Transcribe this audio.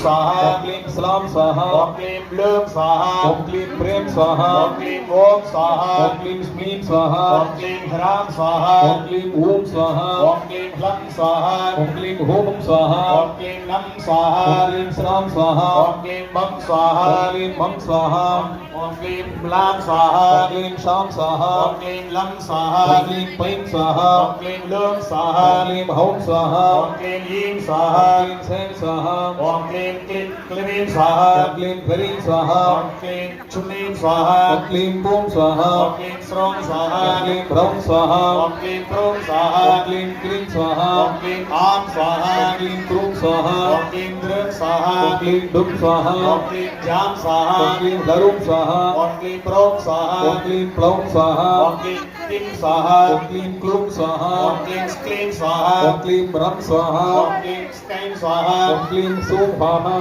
स्वाहा ओम क्लीं स्लाम स्वाहा ओम क्लीं ब्लूं स्वाहा ओम क्लीं प्रेम स्वाहा ओम क्लीं ओम स्वाहा ओम क्लीं स्मीं स्वाहा ओम क्लीं ह्रां स्वाहा ओम क्लीं ॐ स्वाहा ओम क्लीं ह्लं स्वाहा ओम क्लीं होम स्वाहा ओम क्लीं नं स्वाहा ओम क्लीं श्राम स्वाहा ओम क्लीं मं स्वाहा ओम क्लीं मं स्वाहा ओम क्लीं म्लां स्वाहा ओम क्लीं शाम स्वाहा ओम क्लीं लं स्वाहा ओम क्लीं पैं स्वाहा ओम क्लीं लूं स्वाहा ओम क्लीं हौं स्वाहा ओम क्लीं ह्रीं स्वाहा ओम क्लीं सें स्वाहा ओम क्लीं क्लीं स्वाहा ओम क्लीं क्लीं स्वाहा ओम क्लीं छुनीं स्वाहा ओम क्लीं पूं स्वाहा ओम क्लीं श्रों स्वाहा ओम क्लीं ह्रौं स्वाहा ओम क्लीं प्रूं स्वाहा ओम क्लीं क्लीं स्वाहा ओम क्लीं आं स्वाहा ओम क्लीं क्रूं स्वाहा ओम क्लीं दृं स्वाहा ओम क्लीं डुं स्वाहा ओम क्लीं जां स्वाहा ओम क्लीं लरुं स्वाहा ओम क्लीं प्रों स्वाहा ओम क्लीं प्लौं स्वाहा ओम क्लीं क्लीं स्वाहा ओम क्लीं क्लूं स्वाहा ओम क्लीं क्लीं स्वाहा ओम क्लीं ब्रह्म स्वाहा ओम क्लीं स्कैं स्वाहा ओम क्लीं सूं स्वाहा